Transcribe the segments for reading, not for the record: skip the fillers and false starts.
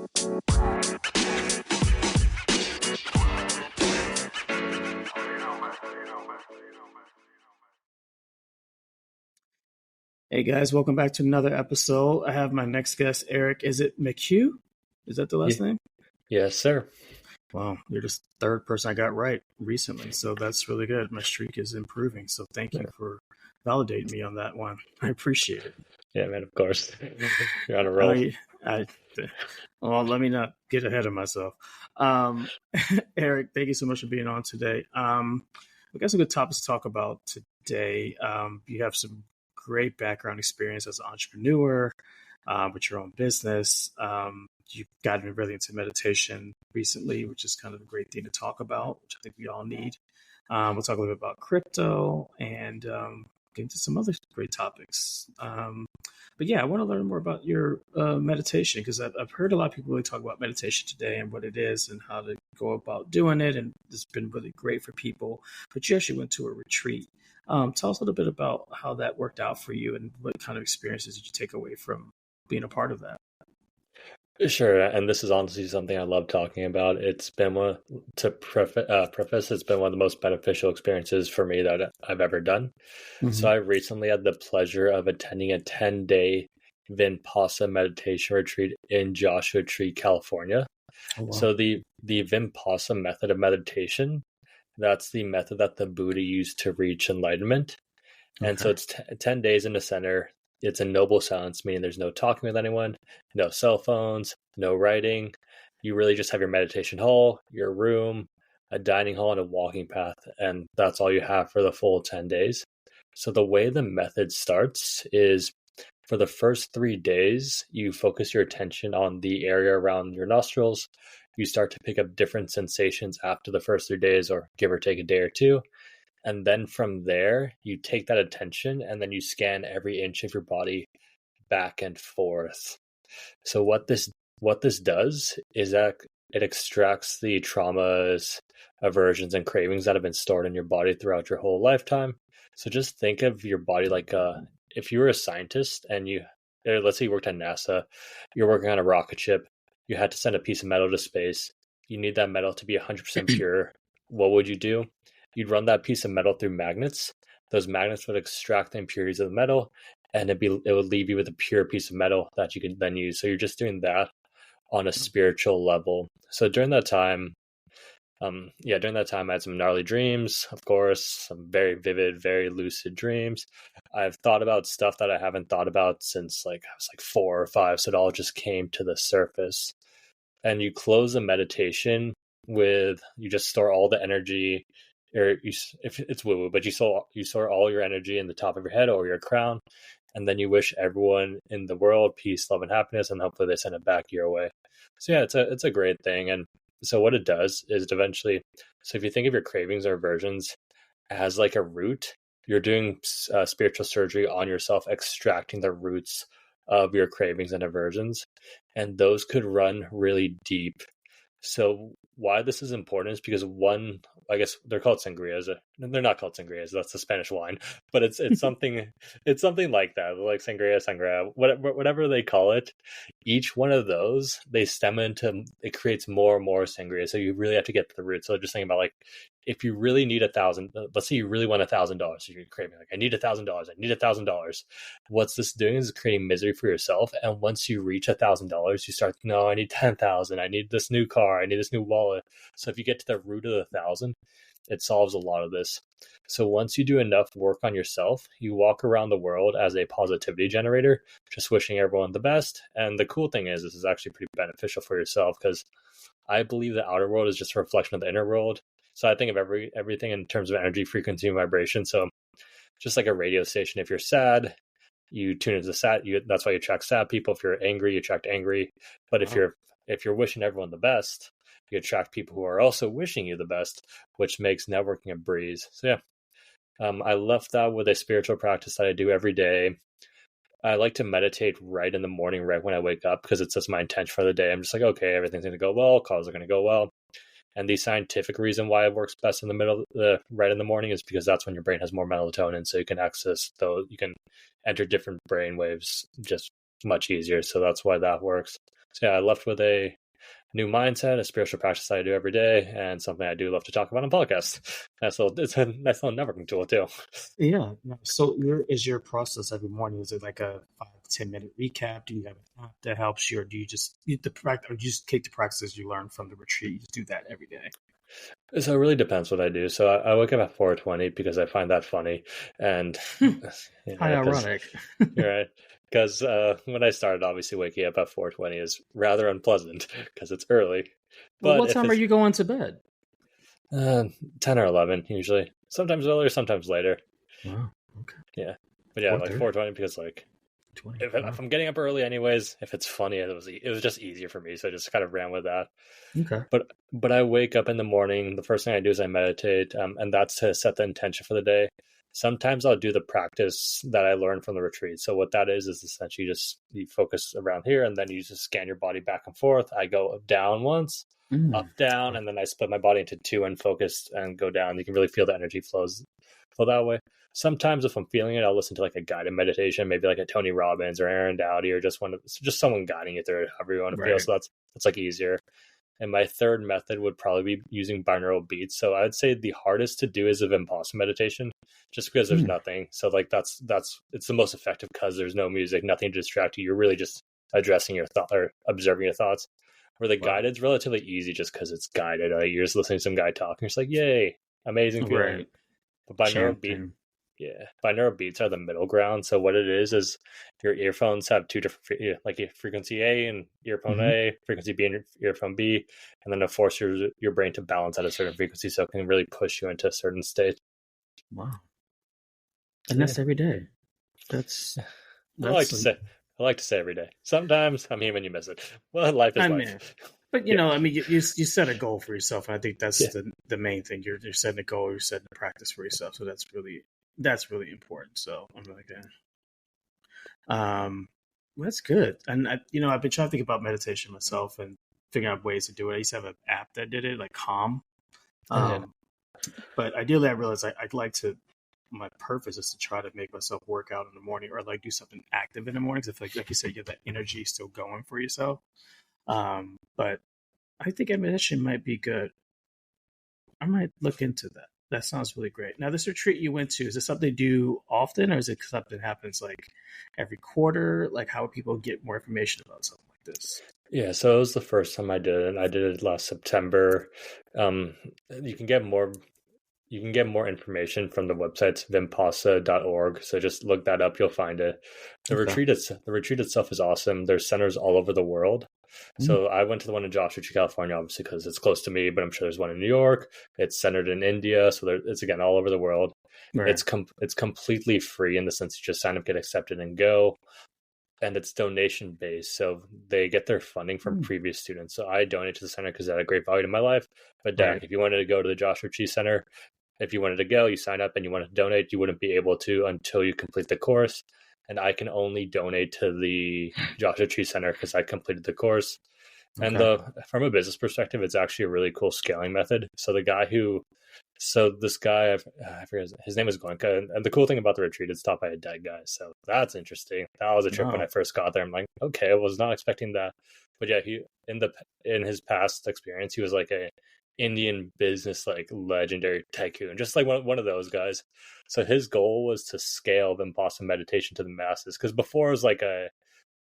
Hey guys, welcome back to another episode. I have my next guest, Eric. Is it McHugh? Is that the last name? Yes, sir. Wow, you're the third person I got right recently, so that's really good. My streak is improving, so thank you for validating me on that one. I appreciate it. Yeah, man, of course. You're on a roll. Well, let me not get ahead of myself. Eric, thank you so much for being on today. We got some good topics to talk about today. You have some great background experience as an entrepreneur with your own business. You've gotten really into meditation recently, which is kind of a great thing to talk about, which I think we all need. We'll talk a little bit about crypto and get into some other great topics. But yeah, I want to learn more about your meditation, because I've heard a lot of people really talk about meditation today and what it is and how to go about doing it. And it's been really great for people. But you actually went to a retreat. Tell us a little bit about how that worked out for you and what kind of experiences did you take away from being a part of that? Sure, and this is honestly something I love talking about. It's been preface, it's been one of the most beneficial experiences for me that I've ever done. Mm-hmm. So I recently had the pleasure of attending a 10-day Vipassana meditation retreat in Joshua Tree, California. Oh, wow. So the Vipassana method of meditation, that's the method that the Buddha used to reach enlightenment. Okay. And so it's 10 days in the center. It's a noble silence, meaning there's no talking with anyone, no cell phones, no writing. You really just have your meditation hall, your room, a dining hall, and a walking path. And that's all you have for the full 10 days. So the way the method starts is for the first 3 days, you focus your attention on the area around your nostrils. You start to pick up different sensations after the first 3 days, or give or take a day or two. And then from there, you take that attention and then you scan every inch of your body back and forth. So what this does is that it extracts the traumas, aversions, and cravings that have been stored in your body throughout your whole lifetime. So just think of your body like if you were a scientist and let's say you worked at NASA, you're working on a rocket ship, you had to send a piece of metal to space. You need that metal to be 100% pure. What would you do? You'd run that piece of metal through magnets. Those magnets would extract the impurities of the metal, and it would leave you with a pure piece of metal that you can then use. So you're just doing that on a spiritual level. So during that time, I had some gnarly dreams, of course, some very vivid, very lucid dreams. I've thought about stuff that I haven't thought about since I was 4 or 5. So it all just came to the surface. And you close the meditation with, you just store all the energy, or if it's woo-woo, but you store all your energy in the top of your head or your crown, and then you wish everyone in the world peace, love, and happiness, and hopefully they send it back your way. So yeah, it's a great thing. And so what it does is eventually, so if you think of your cravings or aversions as like a root, you're doing spiritual surgery on yourself, extracting the roots of your cravings and aversions, and those could run really deep. So why this is important is because one, I guess they're called sangrias. They're not called sangrias. That's the Spanish wine, but it's something like that, like sangria, whatever they call it. Each one of those, they stem into, it creates more and more sangria. So you really have to get to the root. So just think about if you really need $1,000, let's say you really want $1,000, so you're craving I need $1,000, I need $1,000. What's this doing is creating misery for yourself. And once you reach $1,000, you start, no, I need 10,000. I need this new car. I need this new wallet. So if you get to the root of the 1,000, it solves a lot of this. So once you do enough work on yourself, you walk around the world as a positivity generator, just wishing everyone the best. And the cool thing is, this is actually pretty beneficial for yourself, because I believe the outer world is just a reflection of the inner world. So I think of everything in terms of energy, frequency, and vibration. So just like a radio station, if you're sad, you tune into the sad. That's why you attract sad people. If you're angry, you attract angry. But if you're wishing everyone the best, you attract people who are also wishing you the best, which makes networking a breeze. So yeah, I left that with a spiritual practice that I do every day. I like to meditate right in the morning, right when I wake up, because it's just my intention for the day. I'm just like, okay, everything's going to go well. Calls are going to go well. And the scientific reason why it works best in the middle, right in the morning, is because that's when your brain has more melatonin. So you can you can enter different brain waves just much easier. So that's why that works. So yeah, I left with a new mindset, a spiritual practice I do every day, and something I do love to talk about on podcasts. It's a nice little networking tool too. Yeah. So is your process every morning? Is it like a 5 to 10 minute recap? Do you have an app that helps you, or do you just or you just take the practices you learn from the retreat? You just do that every day. So it really depends what I do. So I wake up at 4:20 because I find that funny, and How because ironic. you're right. Because when I started, obviously waking up at 4:20 is rather unpleasant because it's early. Well, But what if time are it's you going to bed? 10 or 11 usually, sometimes earlier, sometimes later. Wow. Okay. Yeah, but yeah, like 4:30. 4:20 because like 20. if Wow. I'm getting up early anyways, if it's funny, it was just easier for me, so I just kind of ran with that. Okay. But I wake up in the morning. The first thing I do is I meditate, and that's to set the intention for the day. Sometimes I'll do the practice that I learned from the retreat. So what that is essentially just you focus around here, and then you just scan your body back and forth. I go down once, up, down, and then I split my body into two and focus and go down. You can really feel the energy flow that way. Sometimes if I'm feeling it, I'll listen to like a guided meditation, maybe like a Tony Robbins or Aaron Dowdy, or just someone guiding you through it, however you want to feel. Right. So that's like easier. And my third method would probably be using binaural beats. So I'd say the hardest to do is a Vipassana meditation, just because there's nothing. So like that's it's the most effective because there's no music, nothing to distract you. You're really just addressing your thought or observing your thoughts. Where the guided's relatively easy, just because it's guided. Like you're just listening to some guy talking. You're just like, yay, amazing feeling. Right. But binaural beats are the middle ground. So what it is your earphones have two different, like frequency A and earphone A, frequency B and earphone B, and then it forces your brain to balance at a certain frequency, so it can really push you into a certain state. Wow. And that's every day. That's I like to say every day. Sometimes I'm human, you miss it. Well, life is life. But you know, I mean, you set a goal for yourself, and I think that's the main thing. You're setting a goal, you're setting a practice for yourself. So that's really important. So I'm like that. Well, that's good. And I've been trying to think about meditation myself and figuring out ways to do it. I used to have an app that did it, like Calm. But ideally, I realized I'd like to. My purpose is to try to make myself work out in the morning, or like do something active in the morning. Because like you said, you have that energy still going for yourself. But I think meditation might be good. I might look into that. That sounds really great. Now, this retreat you went to, is this something you do often, or is it something that happens like every quarter? Like, how would people get more information about something like this? Yeah, so it was the first time I did it. I did it last September. You can get more information from the website vipassana.org. So just look that up, you'll find it. The retreat itself is awesome. There's centers all over the world. So I went to the one in Joshua Tree, California, obviously because it's close to me, but I'm sure there's one in New York. It's centered in India, so it's again all over the world. Right. It's completely free in the sense you just sign up, get accepted, and go. And it's donation based, so they get their funding from previous students. So I donate to the center because it had a great value to my life. But Dak, if you wanted to go to the Joshua Tree Center, if you wanted to go, you sign up and you wanted to donate, you wouldn't be able to until you complete the course. And I can only donate to the Joshua Tree Center because I completed the course. And from a business perspective, it's actually a really cool scaling method. So this guy, I forget his name is Glenka. And the cool thing about the retreat, it's taught by a dead guy. So that's interesting. That was a trip when I first got there. I'm like, okay, I was not expecting that. But yeah, he in his past experience, he was like a Indian business, like legendary tycoon, just like one of those guys. So his goal was to scale Vipassana meditation to the masses, because before it was like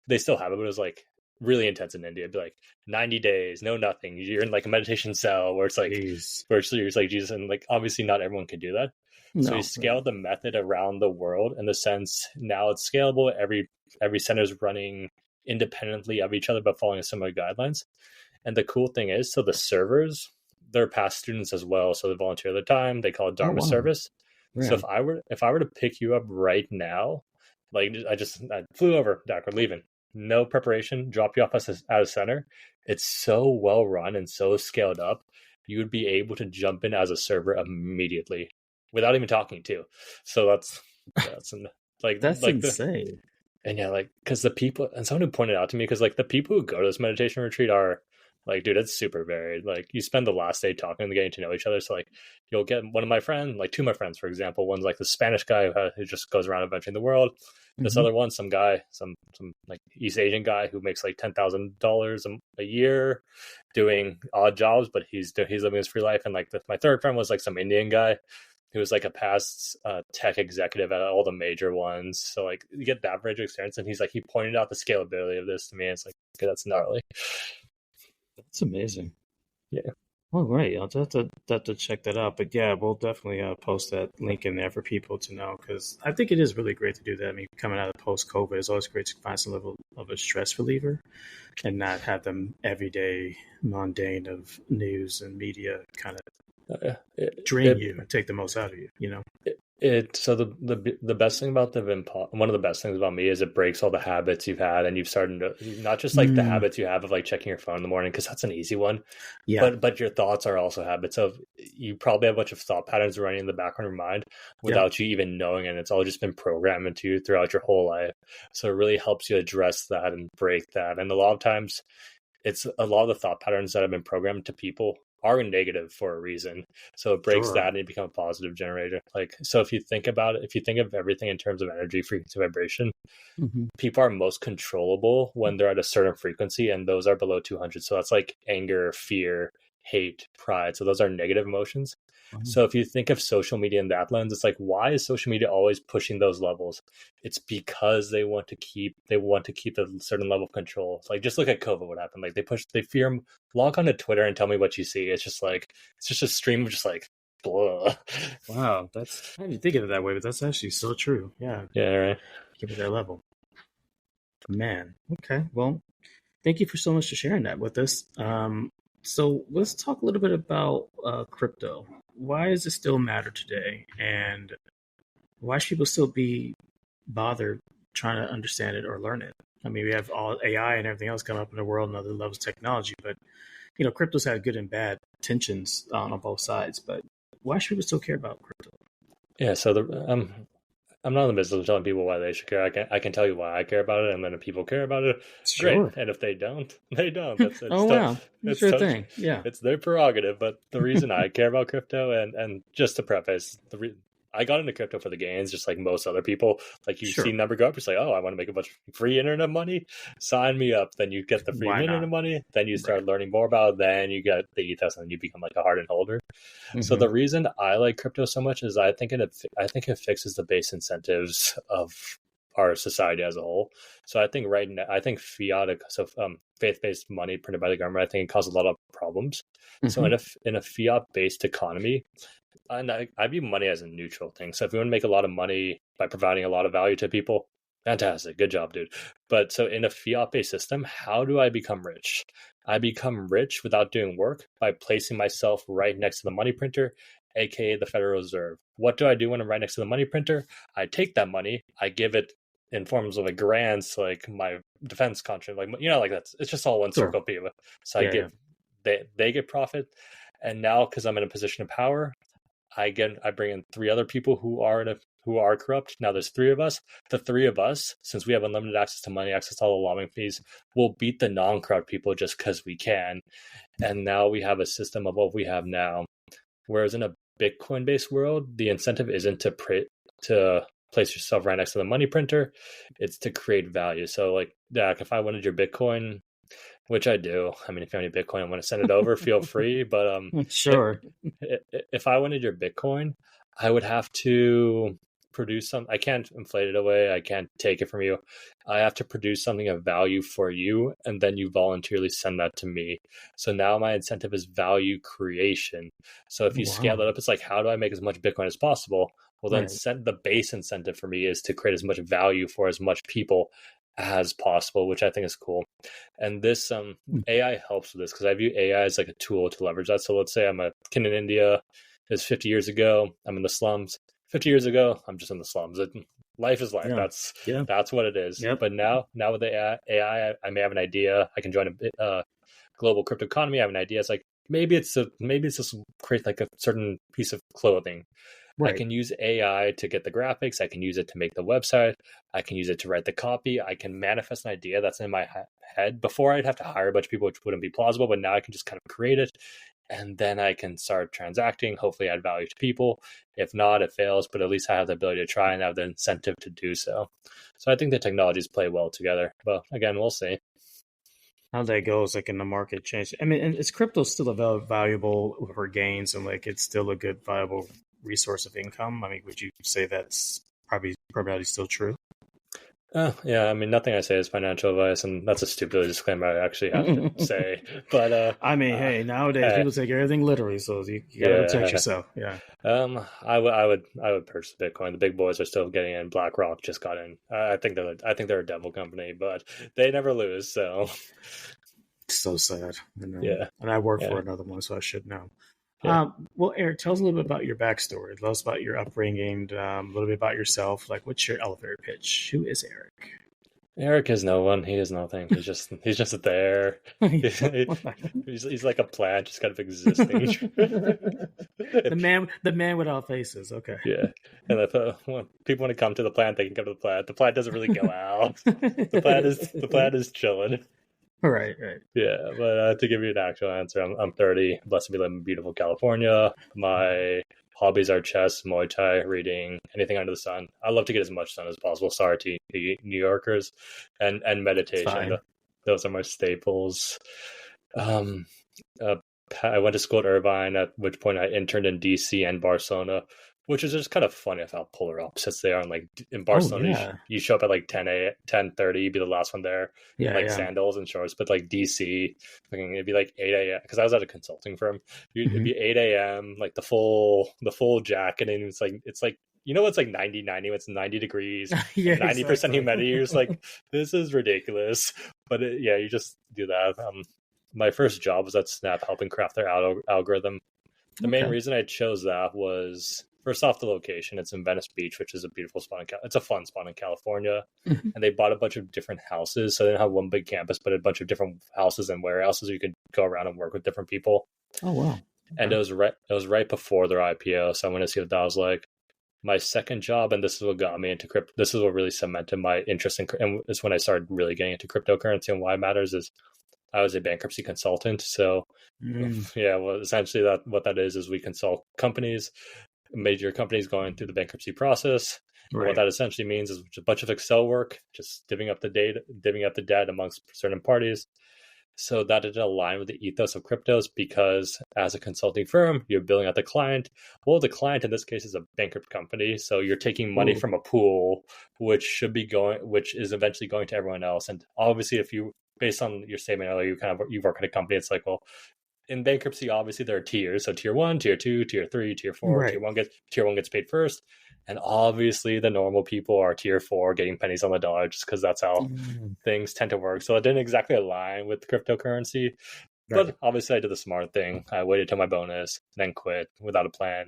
they still have it, but it was like really intense in India. It'd be like 90 days, no nothing. You're in like a meditation cell where it's like you're like Jesus, and like obviously not everyone could do that. So he scaled the method around the world in the sense now it's scalable. Every center is running independently of each other but following similar guidelines. And the cool thing is, so the servers, they're past students as well, so they volunteer their time. They call it Dharma service. Yeah. So if I were to pick you up right now, like I flew over, Doc, we're leaving, no preparation, drop you off at a center. It's so well run and so scaled up, you would be able to jump in as a server immediately without even talking to. So that's insane. And yeah, like because the people, and someone who pointed out to me, because like the people who go to this meditation retreat are like, dude, it's super varied. Like you spend the last day talking and getting to know each other. So like you'll get one of my friends, like two of my friends, for example. One's like the Spanish guy who just goes around adventuring the world. This Mm-hmm. other one, some guy, some like East Asian guy who makes like $10,000 a year doing odd jobs, but he's living his free life. And like my third friend was like some Indian guy who was like a past tech executive at all the major ones. So like you get that range of experience, and he pointed out the scalability of this to me. And it's like, okay, that's gnarly. That's amazing. Yeah. Oh, great. I'll have to check that out. But yeah, we'll definitely post that link in there for people to know because I think it is really great to do that. I mean, coming out of post COVID, it's always great to find some level of a stress reliever and not have them everyday mundane of news and media kind of drain you and take the most out of you, you know? So the best thing about one of the best things about me is it breaks all the habits you've had, and you've started to not just like the habits you have of like checking your phone in the morning, because that's an easy one. Yeah. But your thoughts are also habits of, you probably have a bunch of thought patterns running in the background of your mind without you even knowing, and it's all just been programmed into you throughout your whole life. So it really helps you address that and break that. And a lot of times it's a lot of the thought patterns that have been programmed to people are negative for a reason. So it breaks that and you become a positive generator. Like, so if you think about it, if you think of everything in terms of energy, frequency, vibration, people are most controllable when they're at a certain frequency, and those are below 200. So that's like anger, fear, hate, pride. So those are negative emotions. So if you think of social media in that lens, it's like, why is social media always pushing those levels? It's because they want to keep a certain level of control. It's like, just look at COVID, what happened. Like they fear, log onto Twitter and tell me what you see. It's just a stream of just like, blah. Wow, I didn't think of it that way, but that's actually so true. Yeah. Yeah, right. Keep it that level. Man. Okay. Well, thank you for so much for sharing that with us. So let's talk a little bit about crypto. Why does it still matter today? And why should people still be bothered trying to understand it or learn it? I mean, we have all AI and everything else coming up in the world and other levels of technology, but crypto's had good and bad tensions on both sides. But why should people still care about crypto? Yeah, so I'm not in the business of telling people why they should care. I can tell you why I care about it, and then if people care about it, Sure. great. And if they don't, they don't. That's Oh wow, sure thing. Yeah, it's their prerogative. But the reason I care about crypto, and just to preface, I got into crypto for the gains, just like most other people. Like, you see number go up, you're like, oh, I want to make a bunch of free internet money. Sign me up. Then you get the free internet money. Then you start learning more about it. Then you get the ethos, and you become like a hardened holder. So the reason I like crypto so much is I think it fixes the base incentives of our society as a whole. So I think right now, fiat, so faith-based money printed by the government, I think it causes a lot of problems. So in a fiat-based economy, and I view money as a neutral thing. So if you want to make a lot of money by providing a lot of value to people, fantastic, good job, dude. But so in a fiat-based system, how do I become rich? I become rich without doing work by placing myself right next to the money printer, aka the Federal Reserve. What do I do when I'm right next to the money printer? I take that money, I give it in forms of like grants, like my defense contract, like that's, it's just all one circle of people. So they get profit, and now because I'm in a position of power, I bring in three other people who are corrupt. Now there's three of us. The three of us, since we have unlimited access to money, access to all the lobbying fees, will beat the non-corrupt people just because we can. And now we have a system of what we have now. Whereas in a Bitcoin-based world, the incentive isn't to place yourself right next to the money printer. It's to create value. So like, Dak, if I wanted your Bitcoin, which I do. I mean, if you have any Bitcoin and want to send it over, feel free. But sure. If I wanted your Bitcoin, I would have to produce some. I can't inflate it away. I can't take it from you. I have to produce something of value for you, and then you voluntarily send that to me. So now my incentive is value creation. So if you scale it up, it's like, how do I make as much Bitcoin as possible? Well, then the base incentive for me is to create as much value for as much people as possible, which I think is cool. And this AI helps with this, because I view AI as like a tool to leverage that. So let's say I'm a kid in India. It's 50 years ago. I'm in the slums. 50 years ago, I'm just in the slums. Life is life. Yeah. That's what it is. Yep. But now with AI, I may have an idea. I can join a global crypto economy. I have an idea. It's like, maybe it's just create like a certain piece of clothing. Right. I can use AI to get the graphics. I can use it to make the website. I can use it to write the copy. I can manifest an idea that's in my head. Before, I'd have to hire a bunch of people, which wouldn't be plausible, but now I can just kind of create it. and then I can start transacting, hopefully add value to people. If not, it fails, but at least I have the ability to try and have the incentive to do so. So I think the technologies play well together. But again, we'll see. How that goes, like in the market change. I mean, and is crypto still valuable for gains, and like it's still a good viable resource of income? I mean, would you say that's probably still true? Yeah, I mean, nothing I say is financial advice, and that's a stupid disclaimer I actually have to say. But I mean, hey, nowadays people take everything literally, so you got to protect yourself. Yeah. I would purchase Bitcoin. The big boys are still getting in. BlackRock just got in. I think they're a devil company, but they never lose. So so sad. Yeah, and I work for another one, so I should know. Yeah. Well, Eric, tell us a little bit about your backstory. Tell us about your upbringing, a little bit about yourself. Like, what's your elevator pitch? Who is Eric? Eric is no one. He is nothing. He's just there. He's like a plant, just kind of existing. the man without faces. Okay. Yeah, and if when people want to come to the plant, they can come to the plant. The plant doesn't really go out. The plant is chilling. Right. Yeah, but to give you an actual answer, I'm 30, blessed to be living in beautiful California. My hobbies are chess, Muay Thai, reading, anything under the sun. I love to get as much sun as possible. Sorry to New Yorkers, and meditation. Those are my staples. I went to school at Irvine, at which point I interned in DC and Barcelona, which is just kind of funny of how polar opposites they are. And like in Barcelona, you show up at like 10:30, you'd be the last one there, sandals and shorts. But like DC, it'd be like 8 a.m. because I was at a consulting firm. It'd be 8 a.m. like the full jacket, and it's like it's like like 90 it's 90 degrees, 90% humidity. You're just like, this is ridiculous. But you just do that. My first job was at Snap, helping craft their algorithm. The main reason I chose that was, first off, the location. It's in Venice Beach, which is a beautiful spot. It's a fun spot in California. And they bought a bunch of different houses. So they didn't have one big campus, but a bunch of different houses and warehouses. You could go around and work with different people. Oh, wow. And it was right before their IPO. So I went to see what that was like. My second job, and this is what got me into crypto. This is what really cemented my interest in, and it's when I started really getting into cryptocurrency and why it matters is I was a bankruptcy consultant. So essentially what that is we consult companies, major companies going through the bankruptcy process. Right. What that essentially means is a bunch of Excel work, just divvying up the debt amongst certain parties. So that didn't align with the ethos of cryptos, because as a consulting firm, you're billing out the client. Well, the client in this case is a bankrupt company. So you're taking money from a pool, which is eventually going to everyone else. And obviously, based on your statement earlier, you work at a company. It's like, well, in bankruptcy, obviously there are tiers. So tier 1, tier 2, tier 3, tier 4. Right. Tier 1 gets paid first. And obviously the normal people are tier 4, getting pennies on the dollar, just because that's how things tend to work. So it didn't exactly align with cryptocurrency. Right. But obviously I did the smart thing. I waited till my bonus, then quit without a plan.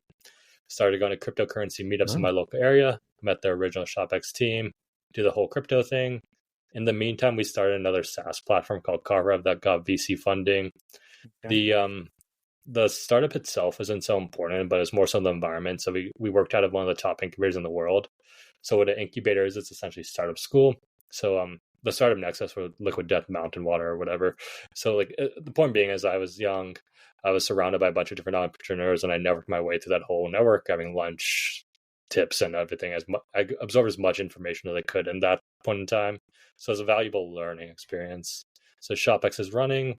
Started going to cryptocurrency meetups in my local area. Met the original ShopX team, do the whole crypto thing. In the meantime, we started another SaaS platform called Carrev that got VC funding. Okay. The startup itself isn't so important, but it's more so the environment. So we worked out of one of the top incubators in the world. So what an incubator is, it's essentially startup school. So the startup nexus for liquid death, mountain water, or whatever. So like the point being is, I was young, I was surrounded by a bunch of different entrepreneurs, and I networked my way through that whole network, having lunch, tips, and everything. I absorbed as much information as I could in that point in time. So it was a valuable learning experience. So ShopX is running.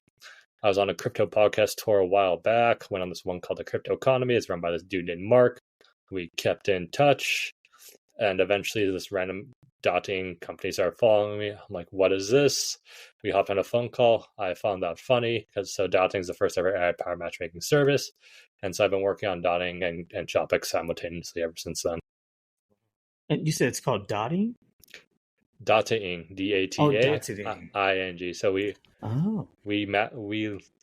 I was on a crypto podcast tour a while back, went on this one called The Crypto Economy. It's run by this dude named Mark. We kept in touch, and eventually this random dotting company started following me. I'm like, what is this? We hopped on a phone call. I found that funny, because dotting is the first ever AI-powered matchmaking service. And so I've been working on dotting and ShopX simultaneously ever since then. And you said it's called dotting? Dataing, D-A-T-A-I-N-G. So we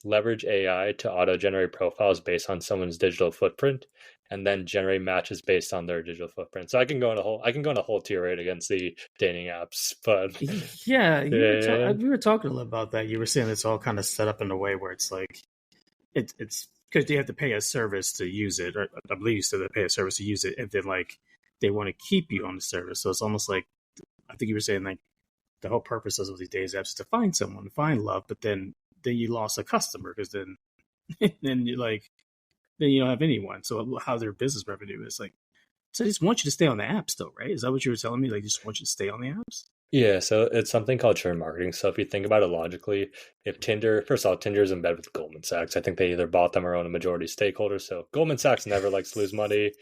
leverage AI to auto-generate profiles based on someone's digital footprint, and then generate matches based on their digital footprint. So I can go in a whole tirade against the dating apps, but we were talking a little about that. You were saying it's all kind of set up in a way where it's like it's because you have to pay a service to use it. Or I believe you said they pay a service to use it, and then like they want to keep you on the service. So it's almost like, I think you were saying like the whole purpose of these dating apps is to find someone, find love, but then you lost a customer, because then then you're like, then you don't have anyone. So how their business revenue is like, so they just want you to stay on the apps though, right? Is that what you were telling me? Like, just want you to stay on the apps? Yeah, so it's something called churn marketing. So if you think about it logically, if Tinder, first of all, Tinder is in bed with Goldman Sachs. I think they either bought them or own a majority stakeholder. So Goldman Sachs never likes to lose money.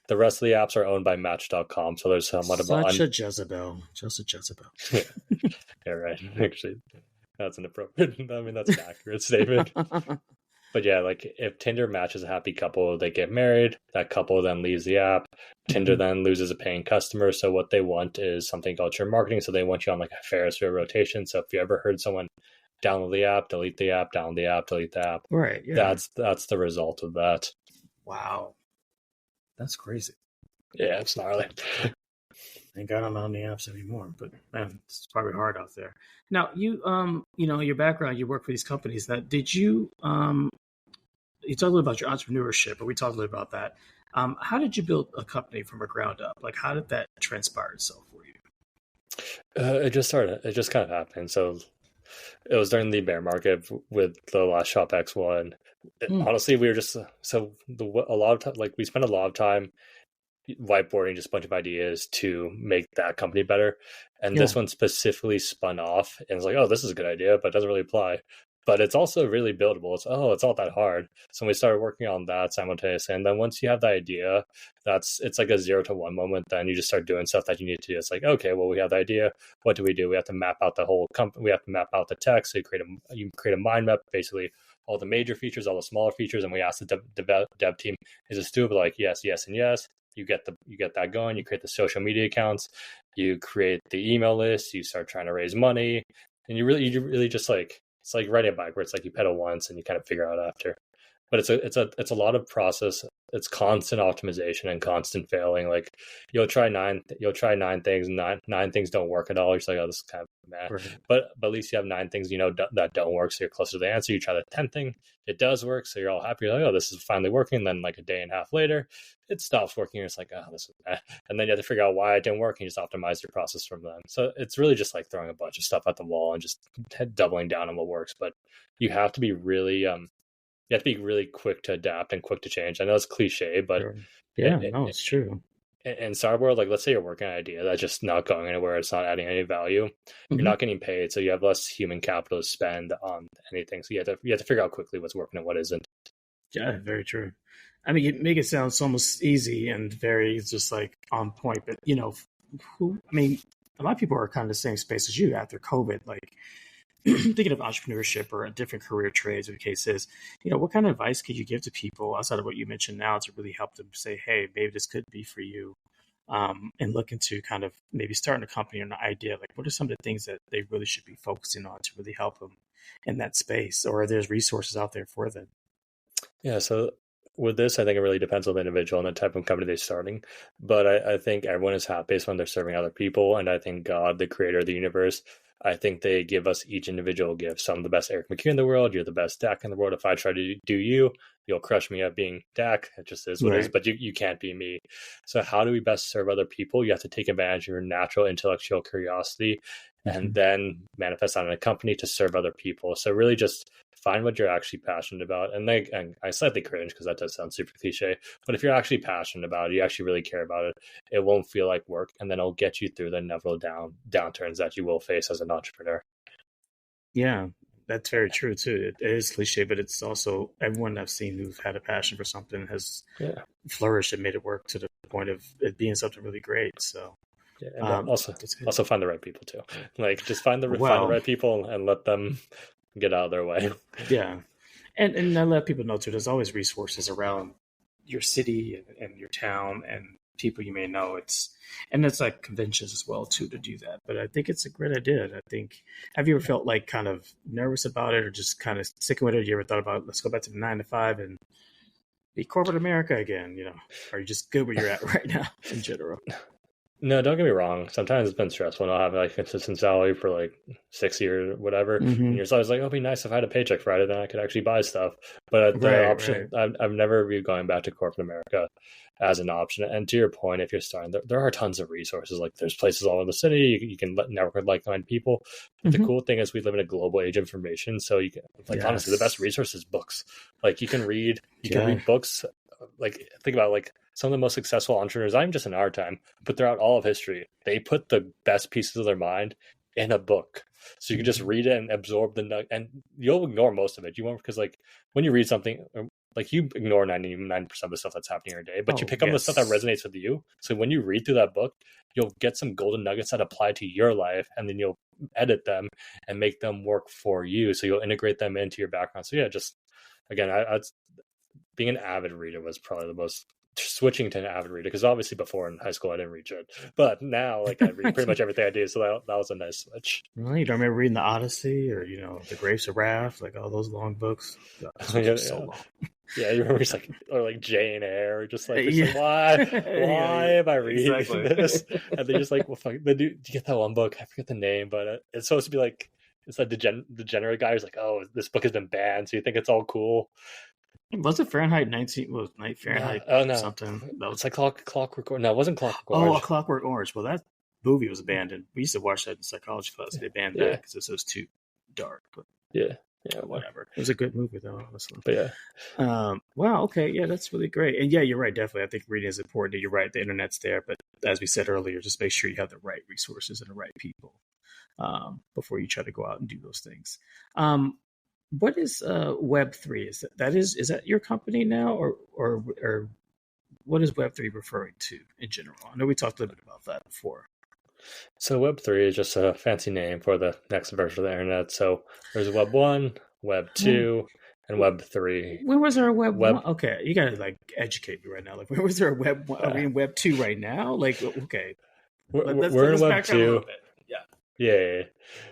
The rest of the apps are owned by Match.com. So there's somewhat of Such a Jezebel. Just a Jezebel. Yeah, right. Actually, that's inappropriate. I mean, that's an accurate statement. But yeah, like if Tinder matches a happy couple, they get married. That couple then leaves the app. Tinder then loses a paying customer. So what they want is something called churn marketing. So they want you on like a Ferris wheel rotation. So if you ever heard someone download the app, delete the app, download the app, delete the app, Right. Yeah. that's the result of that. Wow. That's crazy. Yeah, it's gnarly. Thank God I'm not on the apps anymore, but man, it's probably hard out there. Now you your background, you work for these companies. That did you you talked a little about your entrepreneurship, but we talked a little about that. How did you build a company from a ground up? Like, how did that transpire itself for you? It just started. It just kind of happened. So it was during the bear market with the last ShopX one. Honestly, we were just a lot of time. Like we spent a lot of time whiteboarding just a bunch of ideas to make that company better. And this one specifically spun off and was like, oh, this is a good idea, but it doesn't really apply. But it's also really buildable. It's not that hard. So we started working on that simultaneously. And then once you have the idea, it's like a 0 to 1 moment. Then you just start doing stuff that you need to do. It's like, okay, well, we have the idea. What do? We have to map out the whole company. We have to map out the text. So you create a mind map, basically all the major features, all the smaller features. And we ask the dev team, is this doable? Like, yes, yes, and yes. You get that going. You create the social media accounts. You create the email list. You start trying to raise money. And you really just like, it's like riding a bike where it's like you pedal once and you kind of figure out after. But it's a lot of process. It's constant optimization and constant failing. Like you'll try nine things, nine things don't work at all. You're just like, oh, this is kind of meh. Right. But at least you have 9 things that don't work, so you're closer to the answer. You try the 10th thing, it does work, so you're all happy. You're like, oh, this is finally working. And then like a day and a half later, it stops working. You're just like, oh, this is meh. And then you have to figure out why it didn't work, and you just optimize your process from them. So it's really just like throwing a bunch of stuff at the wall and just doubling down on what works. But you have to be really quick to adapt and quick to change. I know it's cliche, but it's true. In startup world, like let's say you're working on an idea that's just not going anywhere, it's not adding any value, you're not getting paid, so you have less human capital to spend on anything. So you have to figure out quickly what's working and what isn't. Yeah, very true. I mean, you make it sound so almost easy and very just like on point, but a lot of people are kind of the same space as you after COVID, like thinking of entrepreneurship or a different career trades, or the case is, what kind of advice could you give to people outside of what you mentioned now to really help them say, hey, maybe this could be for you, and look into kind of maybe starting a company or an idea? Like, what are some of the things that they really should be focusing on to really help them in that space, or there's resources out there for them? Yeah, so with this, I think it really depends on the individual and the type of company they're starting. But I think everyone is happiest when they're serving other people. And I think God, the creator of the universe, I think they give us each individual gifts. So I'm the best Eric McHugh in the world. You're the best Dak in the world. If I try to do you, you'll crush me at being Dak. It just is what it is, but you can't be me. So how do we best serve other people? You have to take advantage of your natural intellectual curiosity and then manifest on a company to serve other people. So really just find what you're actually passionate about. And I slightly cringe because that does sound super cliche, but if you're actually passionate about it, you actually really care about it, it won't feel like work, and then it'll get you through the inevitable downturns that you will face as an entrepreneur. Yeah, that's very true too. It is cliche, but it's also everyone I've seen who've had a passion for something has flourished and made it work to the point of it being something really great. So and also find the right people too. Like just find the right people and let them get out of their way. Yeah. And I let people know too, there's always resources around your city and your town and people you may know. It's like conventions as well too to do that. But I think it's a great idea. I think, have you ever felt like kind of nervous about it or just kind of sticking with it? You ever thought about, let's go back to the 9 to 5 and be corporate America again? Are you just good where you're at right now in general? No, don't get me wrong. Sometimes it's been stressful not having like consistent salary for like 6 years or whatever. And Mm-hmm. you're always like, oh, it'd be nice if I had a paycheck Friday, then I could actually buy stuff. But the Right, right. option, I've never viewed going back to corporate America as an option. And to your point, if you're starting, there are tons of resources. Like there's places all in the city you can network with like-minded people. But the Mm-hmm. cool thing is we live in a global age of information. So you can, like, honestly, the best Yes. resource is books. Like you can Yeah. read books. Like think about like some of the most successful entrepreneurs, not even just in our time, but throughout all of history, they put the best pieces of their mind in a book. So you can just Mm-hmm. read it and absorb and you'll ignore most of it. You won't, because like when you read something, like you ignore 99% of the stuff that's happening in your day, but you Oh, pick up the stuff that yes. resonates with you. So when you read through that book, you'll get some golden nuggets that apply to your life, and then you'll edit them and make them work for you. So you'll integrate them into your background. So yeah, just again, being an avid reader was probably the most, switching to an avid reader, because obviously before in high school I didn't read shit, but now like I read pretty much everything I do, so that was a nice switch. Well, you don't remember reading the Odyssey or the Grapes of Wrath, like all those long books. God, those books Yeah, were so yeah, long. yeah, you remember it's like, or like Jane Eyre, just like it's Yeah, like why yeah, yeah, am I reading exactly. this? And they're just like, well, fuck, do you get that one book? I forget the name, but it's supposed to be like, it's like degenerate guy who's like, oh, this book has been banned, so you think it's all cool. Was it Fahrenheit 19? Was Night No, Fahrenheit oh no, something? That was it's like Clockwork Orange. No, it wasn't Clockwork Oh, A Orange. Clockwork Orange. Well, that movie was abandoned. We used to watch that in psychology class. They banned that Yeah, because it was too dark. yeah, yeah, Whatever. It was a good movie though, honestly. but yeah. Wow. Okay. Yeah, that's really great. And yeah, you're right. Definitely, I think reading is important. You're right. The internet's there, but as we said earlier, just make sure you have the right resources and the right people before you try to go out and do those things. What is Web3? Is that your company now, or what is Web3 referring to in general? I know we talked a little bit about that before. So Web3 is just a fancy name for the next version of the internet. So there's Web 1, Web Hmm. 2, and Web 3. When was there a Web Web one? Okay, you gotta like educate me right now. Like, when was there a Web one? Are we uh, in Web two right now? Like, okay, we're in let's Web back up a little 2. bit. Yeah. Yeah, yeah, yeah.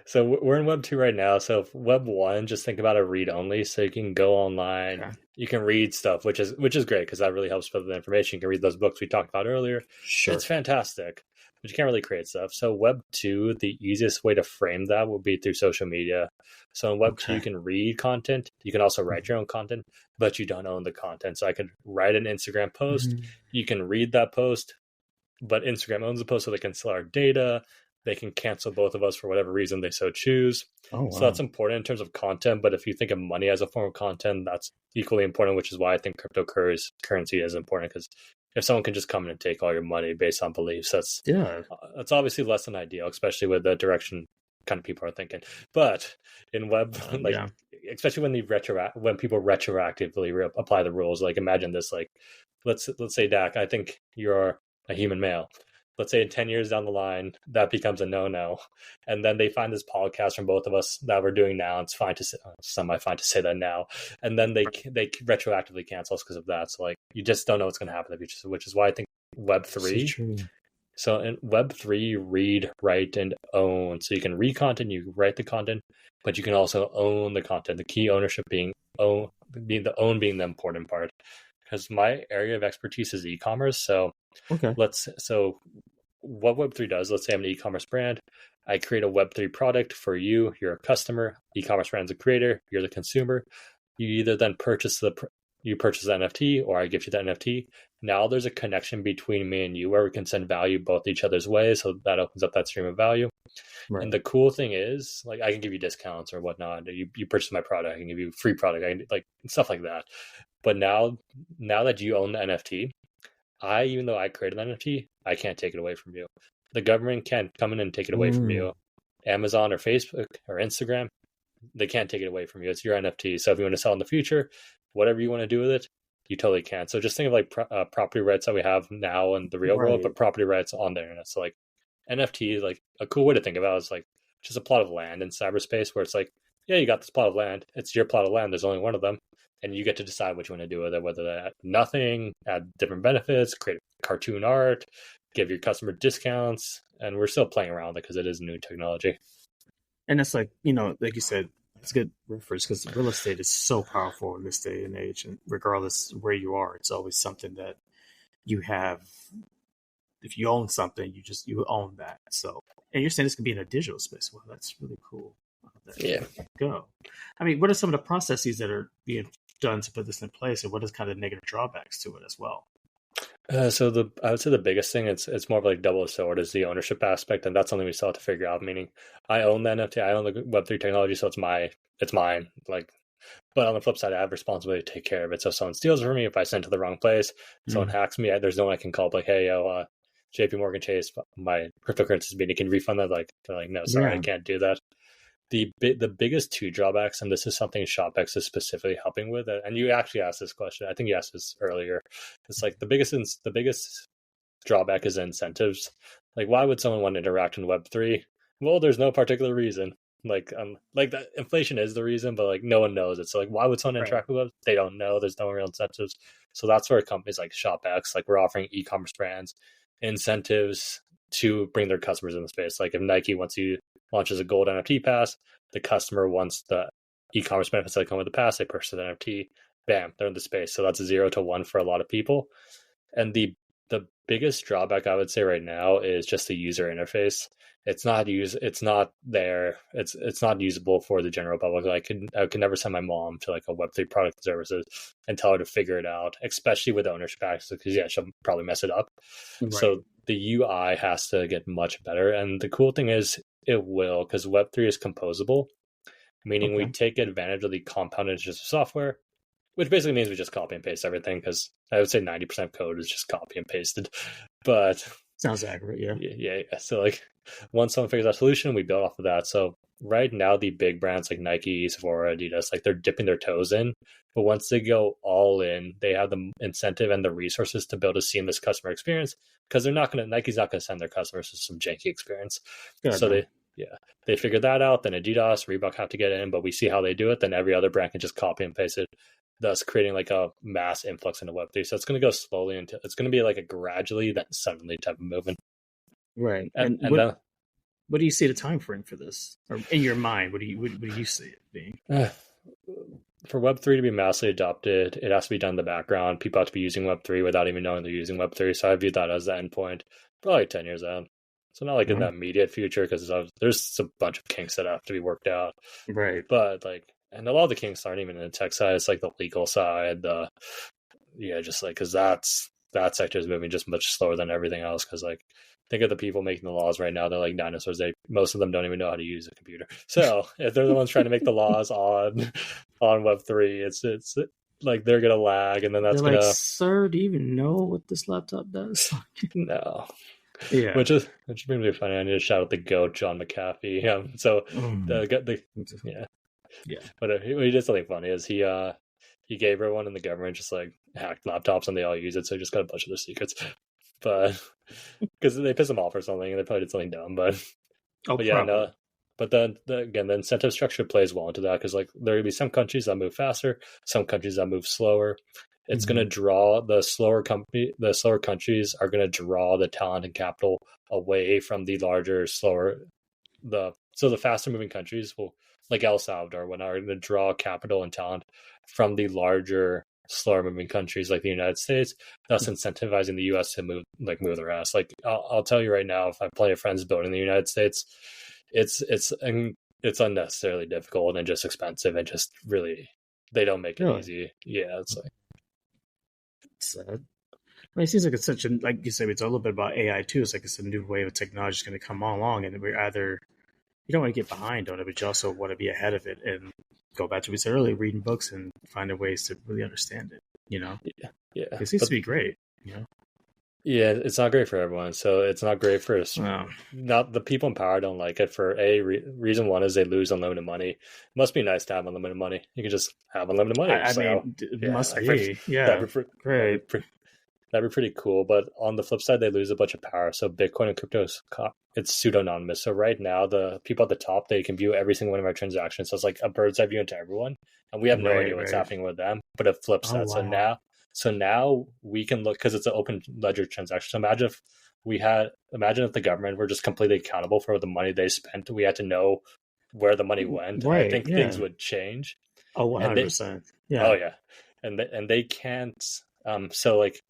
So we're in Web 2 right now. So Web 1, just think about a read only. So you can go online, Okay. you can read stuff, which is great, because that really helps with the information. You can read those books we talked about earlier. It's Sure. fantastic, but you can't really create stuff. So Web 2, the easiest way to frame that would be through social media. So in Web 2, you Okay. can read content. You can also write Mhm. your own content, but you don't own the content. So I could write an Instagram post. Mhm. You can read that post, but Instagram owns the post, so they can sell our data. They can cancel both of us for whatever reason they so choose. Oh So that's wow. important in terms of content. But if you think of money as a form of content, that's equally important, which is why I think cryptocurrency is important. Because if someone can just come in and take all your money based on beliefs, Yeah. that's obviously less than ideal, especially with the direction kind of people are thinking. But in web, like Yeah. especially when people retroactively apply the rules, like imagine this, like let's say, Dak, I think you're a human male. Let's say in 10 years down the line, that becomes a no-no. And then they find this podcast from both of us that we're doing now. It's fine to say, semi-fine to say that now. And then they retroactively cancel us because of that. So like, you just don't know what's going to happen in the future, which is why I think Web So 3. true. So in Web 3, read, write, and own. So you can read content, you write the content, but you can also own the content. The key ownership being being the important part. Because my area of expertise is e-commerce. So Okay. what Web3 does, let's say I'm an e-commerce brand. I create a Web3 product for you. You're a customer. E-commerce brand's a creator. You're the consumer. You either then purchase the NFT, or I give you the NFT. Now there's a connection between me and you where we can send value both each other's ways. So that opens up that stream of value. And Right. the cool thing is, like, I can give you discounts or whatnot. You purchase my product, I can give you free product, I can, like, stuff like that. But now that you own the NFT, even though I created an NFT, I can't take it away from you. The government can't come in and take it away from Mm. you. Amazon or Facebook or Instagram, they can't take it away from you. It's your NFT. So if you want to sell in the future, whatever you want to do with it, you totally can. So just think of like property rights that we have now in the real world, Right. but property rights on the internet. So like NFT, like a cool way to think about it is like just a plot of land in cyberspace where it's like, yeah, you got this plot of land. It's your plot of land. There's only one of them. And you get to decide what you want to do with it, whether that nothing, add different benefits, create cartoon art, give your customer discounts. And we're still playing around with it because it is new technology. And it's like, like you said, it's a good reference because real estate is so powerful in this day and age. And regardless where you are, it's always something that you have if you own something, you own that. So, and you're saying this could be in a digital space. Well, that's really cool. Yeah. Go. I mean, what are some of the processes that are being done to put this in place, and what is kind of negative drawbacks to it as well? So I would say the biggest thing it's more of like double sword is the ownership aspect, and that's something we still have to figure out. Meaning, I own the NFT, I own the Web3 technology, so it's mine. Like, but on the flip side, I have responsibility to take care of it. So if someone steals it from me, if I send it to the wrong place, someone hacks me, there's no one I can call like, hey, yo, JP Morgan Chase, my cryptocurrency is being, you can refund that. Like, they're like, no, sorry, I can't do that. The biggest two drawbacks, and this is something ShopX is specifically helping with, and you actually asked this question. I think you asked this earlier. It's like the biggest drawback is incentives. Like, why would someone want to interact in Web3? Well, there's no particular reason. Like the inflation is the reason, but like no one knows it. So like, why would someone interact with Web? They don't know. There's no real incentives. So that's where companies like ShopX, like we're offering e-commerce brands incentives to bring their customers in the space. Like if Nike launches a gold NFT pass, the customer wants the e-commerce benefits that come with the pass, they purchase the NFT, bam, they're in the space. So that's 0 to 1 for a lot of people. And the biggest drawback I would say right now is just the user interface. It's not usable for the general public. Like I could never send my mom to like a Web3 product services and tell her to figure it out, especially with ownership access, because she'll probably mess it up. Right. So the UI has to get much better. And the cool thing is it will, because Web3 is composable, meaning we take advantage of the compounded software, which basically means we just copy and paste everything, because I would say 90% of code is just copy and pasted. But sounds accurate, yeah. Yeah. So like once someone figures out a solution, we build off of that. So right now the big brands like Nike, Sephora, Adidas, like they're dipping their toes in. But once they go all in, they have the incentive and the resources to build a seamless customer experience, because Nike's not gonna send their customers to some janky experience. So they figured that out. Then Adidas, Reebok have to get in, but we see how they do it. Then every other brand can just copy and paste it, thus creating like a mass influx into Web3. So it's going to go slowly until it's going to be like a gradually then suddenly type of movement. Right. And what do you see the time frame for this, or in your mind? What do you see it being? For Web3 to be massively adopted, it has to be done in the background. People have to be using Web3 without even knowing they're using Web3. So I view that as the endpoint, probably 10 years out. So not like in the immediate future, because there's a bunch of kinks that have to be worked out. Right. But like, and a lot of the kinks aren't even in the tech side. It's like the legal side, just like, because that sector is moving just much slower than everything else. Because like, think of the people making the laws right now. They're like dinosaurs. Most of them don't even know how to use a computer. So if they're the ones trying to make the laws on Web3, it's like they're gonna lag, and then that's gonna. Like, sir, do you even know what this laptop does? No. Yeah, which is really funny. I need to shout out the GOAT, John McAfee. But he did something funny. Is he gave everyone in the government just like hacked laptops, and they all use it, so he just got a bunch of their secrets. But because they piss him off or something, and they probably did something dumb. But then again, the incentive structure plays well into that, because like there will be some countries that move faster, some countries that move slower. It's going to draw the slower countries are going to draw the talent and capital away from the larger, the faster moving countries will, like El Salvador, are going to draw capital and talent from the larger, slower moving countries like the United States, thus incentivizing the US to move their ass. Like I'll tell you right now, if I have plenty of friends building in the United States, it's unnecessarily difficult and just expensive, and just really, they don't make it easy. Yeah, it's like, sad. I mean, it seems like it's such a, like you said, it's a little bit about AI too. It's like it's a new wave of technology is going to come along, and we're either, you don't want to get behind on it, but you also want to be ahead of it and go back to what we said earlier, reading books and finding ways to really understand it. Yeah. It seems to be great. Yeah, it's not great for everyone. So it's not great for us. Not the people in power don't like it for reason. One is they lose unlimited money. It must be nice to have unlimited money. You can just have unlimited money. It must be. Yeah, great. That'd be pretty cool. But on the flip side, they lose a bunch of power. So Bitcoin and crypto it's pseudo-anonymous. So right now, the people at the top, they can view every single one of our transactions. So it's like a bird's eye view into everyone, and we have no idea what's happening with them. But it flips that. Wow. So now we can look, because it's an open ledger transaction. So imagine if the government were just completely accountable for the money they spent. We had to know where the money went. Right, I think things would change. Oh, 100%. Oh yeah. And they can't. So like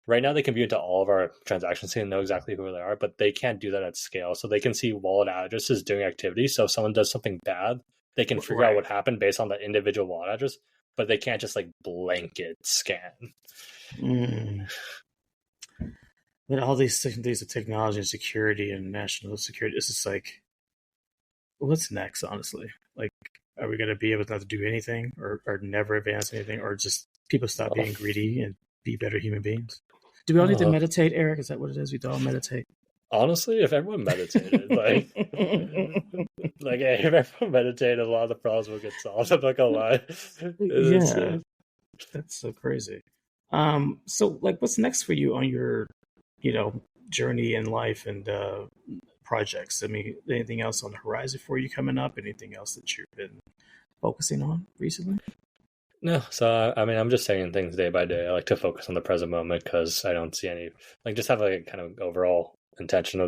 right now they can view into all of our transactions and know exactly who they are, but they can't do that at scale. So they can see wallet addresses doing activity. So if someone does something bad, they can figure out what happened based on that individual wallet address, but they can't just like blanket scan. But all these things of technology and security and national security, it's just like, what's next, honestly? Like, are we going to be able not to do anything or never advance anything, or just people stop being greedy and be better human beings? Do we all need to meditate, Eric? Is that what it is? We all meditate? Honestly, if everyone meditated, if everyone meditated, a lot of the problems would get solved. I'm not gonna lie. That's so crazy. So like, what's next for you on your, journey in life and projects? I mean, anything else on the horizon for you coming up? Anything else that you've been focusing on recently? No, so I mean, I'm just taking things day by day. I like to focus on the present moment because I don't see any, just have like a kind of overall intention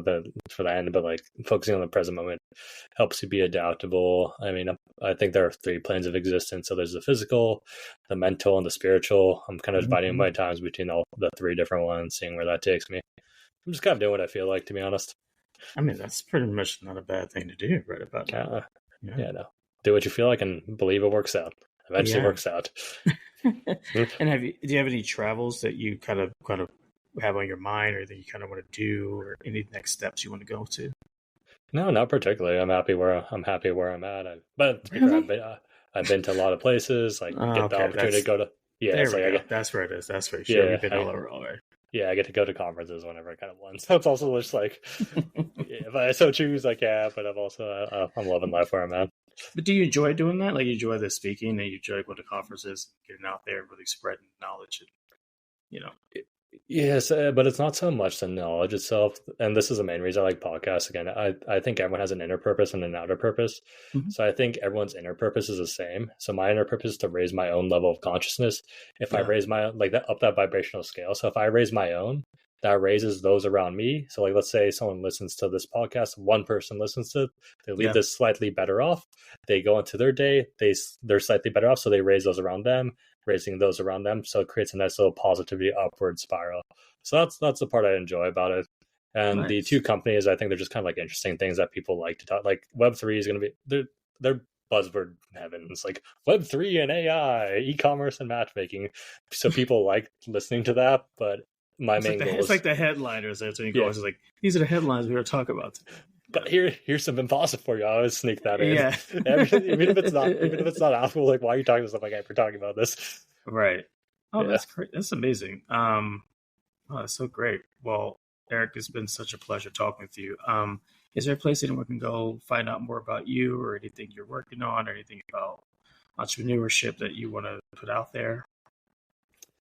for the end, but like focusing on the present moment helps you be adaptable. I mean, I think there are 3 planes of existence. So there's the physical, the mental, and the spiritual. I'm kind of dividing my times between all the 3 different ones, seeing where that takes me. I'm just kind of doing what I feel like, to be honest. I mean, that's pretty much not a bad thing to do right about now. No. Do what you feel like and believe it works out. Eventually works out. And do you have any travels that you kind of have on your mind, or that you kind of want to do, or any next steps you want to go to? No, not particularly. I'm happy where I'm at. I've been to a lot of places. Like get the opportunity to go to. Yeah, that's where it is. That's for sure. We've been all over already. Yeah, I get to go to conferences whenever I kind of want. So it's also just like, if I so choose, I can. But I'm loving life where I'm at. But do you enjoy doing that? Like, you enjoy the speaking, and you enjoy going to conferences, getting out there, really spreading knowledge, and Yes, but it's not so much the knowledge itself. And this is the main reason I like podcasts. Again, I think everyone has an inner purpose and an outer purpose. Mm-hmm. So I think everyone's inner purpose is the same. So my inner purpose is to raise my own level of consciousness. If I raise my own, up that vibrational scale. So if I raise my own, that raises those around me. So let's say someone listens to this podcast, one person listens to it, they leave this slightly better off. They go into their day, they're slightly better off. So they raise those around them, raising those around them. So it creates a nice little positivity upward spiral. So that's the part I enjoy about it. And the 2 companies, I think they're just kind of like interesting things that people like to talk. Like Web3 is going to be, they're buzzword heavens, like Web3 and AI, e-commerce and matchmaking. So people like listening to that, but my main goal is like the headliners. That's when you go. It's like, these are the headlines we were talking about today. But here's some impossible for you. I always sneak that in. Yeah. even if it's not applicable, like, why are you talking to stuff like we're talking about this? Right. Oh, that's great. That's amazing. Oh, that's so great. Well, Eric, it's been such a pleasure talking with you. Is there a place anyone can go find out more about you, or anything you're working on, or anything about entrepreneurship that you want to put out there?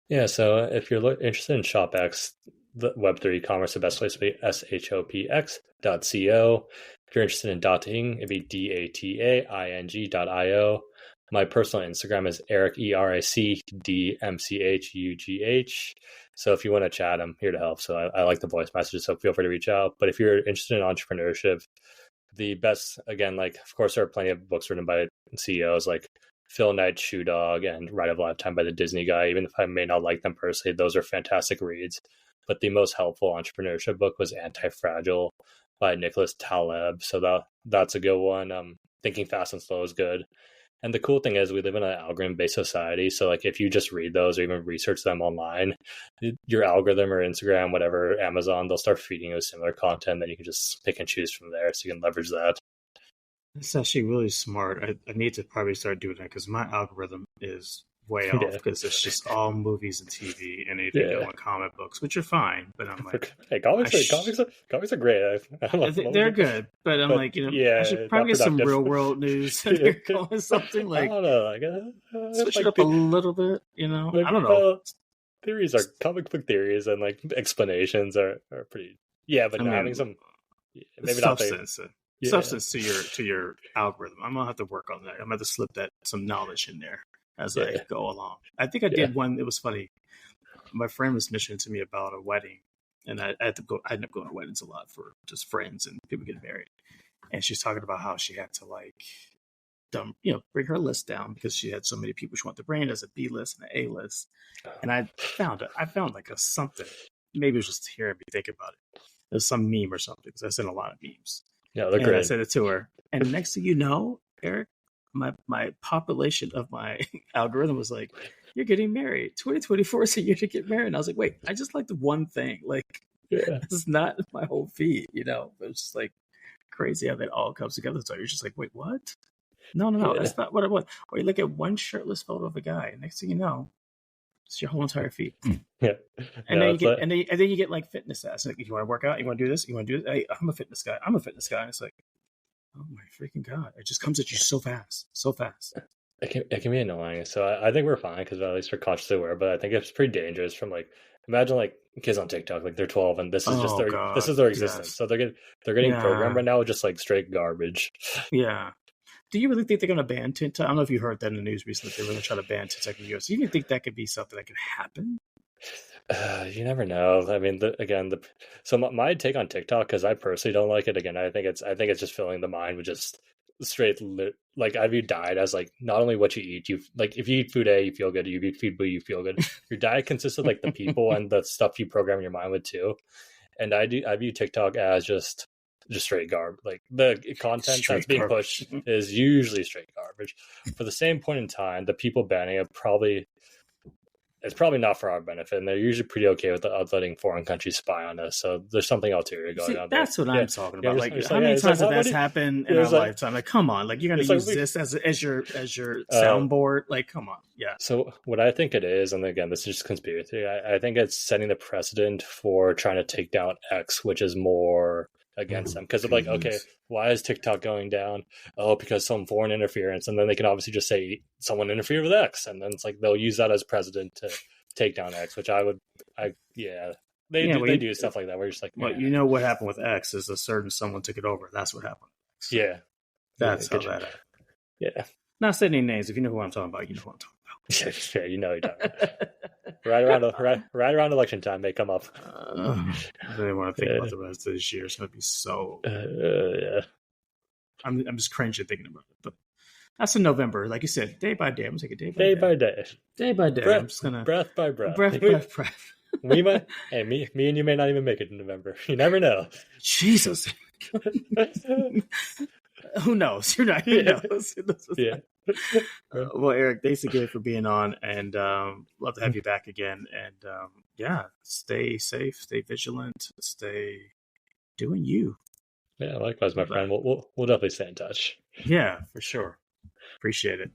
Yeah, so if you're interested in ShopX, the Web3 e-commerce, the best place to be shopx.co. If you're interested in Dataing, it'd be dataing.io. My personal Instagram is Eric, ERICDMCHUGH. So if you want to chat, I'm here to help. So I like the voice messages, so feel free to reach out. But if you're interested in entrepreneurship, the best, again, like, of course, there are plenty of books written by CEOs like Phil Knight's Shoe Dog and Ride of a Lifetime by the Disney Guy. Even if I may not like them personally, those are fantastic reads. But the most helpful entrepreneurship book was Anti-Fragile by Nicholas Taleb. So that's a good one. Thinking Fast and Slow is good. And the cool thing is we live in an algorithm-based society. So like if you just read those or even research them online, your algorithm or Instagram, whatever, Amazon, they'll start feeding you with similar content. Then you can just pick and choose from there. So you can leverage that. That's actually really smart. I need to probably start doing that, because my algorithm is way off, because it's just all movies and TV and anything on comic books, which are fine. But I'm like, hey, comics are great. They're good, but I'm like, I should probably get some real world news or something like. I don't know, switch it up a little bit. I don't know. Theories are comic book theories, and like explanations are pretty. Yeah, but having some maybe substance. Substance to your algorithm. I'm gonna have to work on that. I'm gonna have to slip some knowledge in there as I go along. I think I did one. It was funny. My friend was mentioning to me about a wedding, and I end up going to weddings a lot for just friends and people getting married. And she's talking about how she had to bring her list down because she had so many people she wanted to bring as a B list and an A list. And I found like a something. Maybe it was just hearing me think about it. There's some meme or something because I sent a lot of memes. Yeah, they're and great. I sent it to her. And next thing you know, Eric, my population of my algorithm was like, "You're getting married. 2024 is a year to get married." And I was like, "Wait, I just like the one thing. Like, this is not my whole feed, But it's just like crazy how that all comes together. So you're just like, wait, what? No, that's not what I want. Or you look at one shirtless photo of a guy, and next thing you know, it's your whole entire feed. Yeah. And then you get like fitness ads. Like, you want to work out? You want to do this? You want to do this? Hey, I'm a fitness guy. And it's like, oh my freaking God. It just comes at you so fast. It can be annoying. So I think we're fine because at least we're consciously aware, but I think it's pretty dangerous from like, imagine like kids on TikTok, like they're 12 and this is just their existence. Yes. So they're getting programmed right now with just like straight garbage. Yeah. Do you really think they're going to ban TikTok? I don't know if you heard that in the news recently. They're going to try to ban TikTok in the US. Do you even think that could be something that could happen? You never know. I mean, so my take on TikTok, because I personally don't like it. Again, I think it's just filling the mind with just straight like I view diet as like not only what you eat. You like if you eat food A, you feel good. You eat food B, you feel good. Your diet consists of like the people and the stuff you program your mind with too. And I view TikTok as just straight garbage. Like the content straight that's being pushed is usually straight garbage. For the same point in time, the people banning it it's probably not for our benefit, and they're usually pretty okay with letting foreign countries spy on us. So there's something ulterior going on. That's what I'm talking about. Like, how many times has that happened in our lifetime? Like, come on, like you're going to use this as your soundboard? Like, come on, yeah. So what I think it is, and again, this is just conspiracy. I think it's setting the precedent for trying to take down X, which is more against them because of like, okay, why is TikTok going down? Oh, because some foreign interference, and then they can obviously just say someone interfered with X, and then it's like they'll use that as precedent to take down X, which they do stuff like that. Where you're just like, well, you know what happened with X is a certain someone took it over. That's what happened. Yeah, that's how that happened. Yeah, not saying any names. If you know who I'm talking about, you know who I'm talking about. Yeah, you know who you're talking about. right around election time may come up. I really want to think about the rest of this year. It's going to be so. Yeah. I'm just cringing thinking about it, but that's in November, like you said, day by day. I'm gonna take it day by day. Day by day. I'm just gonna breath by breath. Breath by breath. Me and you may not even make it in November. You never know. Jesus. Who knows? Who knows? Yeah. Well, Eric, thanks again for being on, and love to have you back again. And stay safe, stay vigilant, stay doing you. Yeah, likewise, my friend. We'll definitely stay in touch. Yeah, for sure. Appreciate it.